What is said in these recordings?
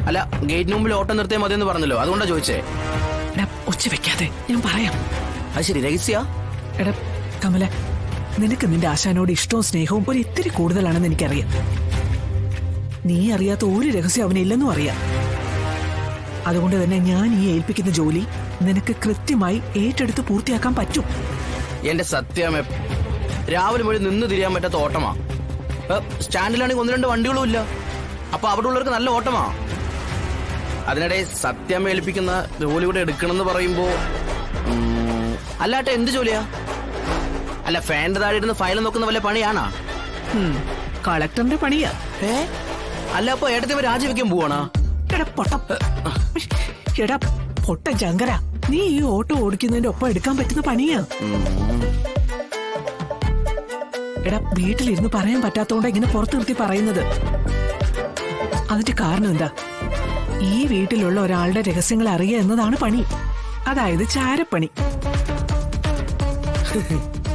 അല്ല, ഗേറ്റിന് മുമ്പിൽ ഓട്ടം നിർത്തിയാൽ മതിയെന്ന് പറഞ്ഞല്ലോ, അതുകൊണ്ടാ ചോദിച്ചേ. എടാ ഒച്ച വെക്കാതെ, ഞാൻ പറയാം. അത് ശരി, രഹസ്യ. എടാ കമല, നിനക്ക് നിന്റെ ആശാനോട് ഇഷ്ടവും സ്നേഹവും ഒരു ഇത്തിരി കൂടുതലാണെന്ന് എനിക്കറിയാം. നീ അറിയാത്ത ഒരു രഹസ്യം അവനില്ലെന്നും അറിയാം. അതുകൊണ്ട് തന്നെ ഞാൻ ഈ ഏൽപ്പിക്കുന്ന ജോലി നിനക്ക് കൃത്യമായി ഏറ്റെടുത്ത് പൂർത്തിയാക്കാൻ പറ്റും. എന്റെ സത്യമേ, രാവിലെ മുഴുവൻ നിന്ന് തിരിയാൻ പറ്റാത്ത ഓട്ടമാ. സ്റ്റാൻഡിലാണെങ്കിൽ 1-2 വണ്ടികളും ഇല്ല. അപ്പൊ അവിടെ ഉള്ളവർക്ക് നല്ല ഓട്ടമാ. അതിനിടെ സത്യം ഏൽപ്പിക്കുന്ന ജോലി കൂടെ എടുക്കണമെന്ന് പറയുമ്പോ, അല്ലാട്ടെ എന്ത് ജോലിയാ? അല്ല, ഫാൻ്റെ താഴെ ഇരുന്ന് ഫയൽ നോക്കുന്ന വല്ല പണിയാണാ? കളക്ടറിന്റെ പണിയാ. അല്ല, അപ്പൊ ഏട്ടത്തിയമ്മ രാജിവെക്കാൻ പോവാണാ? എടാ പൊട്ട ജങ്കര, നീ ഈ ഓട്ടോ ഓടിക്കുന്നതിന്റെ ഒപ്പം എടുക്കാൻ പറ്റുന്ന പണിയാ. എടാ വീട്ടിലിരുന്ന് പറയാൻ പറ്റാത്തോണ്ടാ ഇങ്ങനെ പുറത്തു നിർത്തി പറയുന്നത്. അതിന്റെ കാരണം എന്താ? ഈ വീട്ടിലുള്ള ഒരാളുടെ രഹസ്യങ്ങൾ അറിയുക എന്നതാണ് പണി. അതായത് ചാരപ്പണി.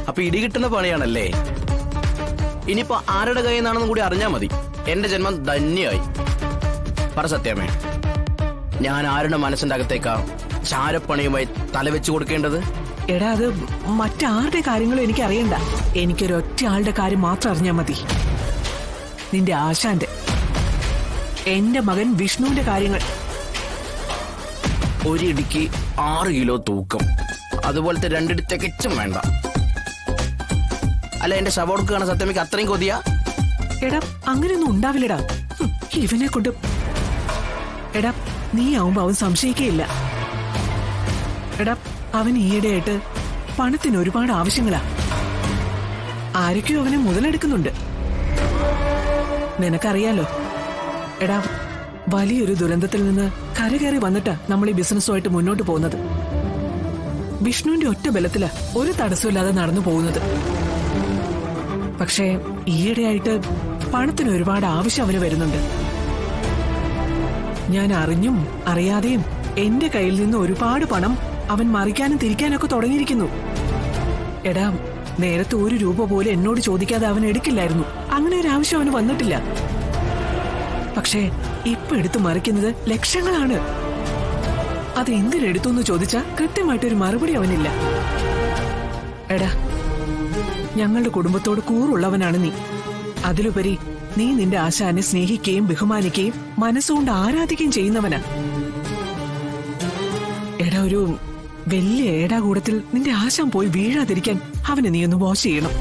അപ്പൊ ഇടി കിട്ടുന്ന പണിയാണല്ലേ? ഇനിയിപ്പോ ആരുടെ കയ്യിൽ നിന്നാണെന്നും കൂടി അറിഞ്ഞാ മതി, എന്റെ ജന്മം ധന്യമായി. പറ സത്യമേ, ഞാൻ ആരുടെ മനസ്സിന്റെ അകത്തേക്കാ ചാരപ്പണിയുമായി തലവെച്ചു കൊടുക്കേണ്ടത്? എടാ അത് മറ്റാരുടെ കാര്യങ്ങളും എനിക്ക് അറിയണ്ട. എനിക്കൊരൊറ്റ ആളുടെ കാര്യം മാത്രം അറിഞ്ഞാൽ മതി. നിന്റെ ആശാന്റെ, എന്റെ മകൻ വിഷ്ണുവിന്റെ കാര്യങ്ങൾ. ഒരിടിക്ക് 6 കിലോ തൂക്കം, അതുപോലത്തെ 2 ഇടി തികച്ചും വേണ്ട. അല്ല, എന്റെ ശവോടുക്കാണ് സത്യമയ്ക്ക് അത്രയും കൊതിയാ? എടാ അങ്ങനെയൊന്നും ഉണ്ടാവില്ലടാ ഇവനെ കൊണ്ട്. എടാ നീ ആവുമ്പോ അവൻ സംശയിക്കുകയില്ല. എടാ അവൻ ഈയിടെയായിട്ട് പണത്തിന് ഒരുപാട് ആവശ്യങ്ങളാ. ആരൊക്കെയോ അവനെ മുതലെടുക്കുന്നുണ്ട്. നിനക്കറിയാലോ. എടാ വലിയൊരു ദുരന്തത്തിൽ നിന്ന് കരകയറി വന്നിട്ടാ നമ്മൾ ഈ ബിസിനസ്സുമായിട്ട് മുന്നോട്ട് പോകുന്നത്. വിഷ്ണുവിന്റെ ഒറ്റ ബലത്തിലാ ഒരു തടസ്സമില്ലാതെ നടന്നു പോകുന്നത്. പക്ഷേ ഈയിടെയായിട്ട് പണത്തിന് ഒരുപാട് ആവശ്യം അവന് വരുന്നുണ്ട്. ഞാൻ അറിഞ്ഞും അറിയാതെയും എന്റെ കയ്യിൽ നിന്ന് ഒരുപാട് പണം അവൻ മറിക്കാനും തിരിക്കാനൊക്കെ തുടങ്ങിയിരിക്കുന്നു. എടാ നേരത്തെ 1 രൂപ പോലും എന്നോട് ചോദിക്കാതെ അവൻ എടുക്കില്ലായിരുന്നു. അങ്ങനെ ഒരു ആവശ്യം അവന് വന്നിട്ടില്ല. പക്ഷേ ഇപ്പൊ എടുത്തു മറിക്കുന്നത് ലക്ഷങ്ങളാണ്. അത് എന്തിനെടുത്തു എന്ന് ചോദിച്ചാ കൃത്യമായിട്ടൊരു മറുപടി അവനില്ല. എടാ ഞങ്ങളുടെ കുടുംബത്തോട് കൂറുള്ളവനാണ് നീ. അതിലുപരി നീ നിന്റെ ആശാനെ സ്നേഹിക്കുകയും ബഹുമാനിക്കുകയും മനസ്സുകൊണ്ട് ആരാധിക്കുകയും ചെയ്യുന്നവനാ. എടാ ഒരു വലിയ ഏടാകൂടത്തിൽ നിന്റെ ആശാൻ പോയി വീഴാതിരിക്കാൻ അവനെ നീ ഒന്ന് വാഷ് ചെയ്യണം.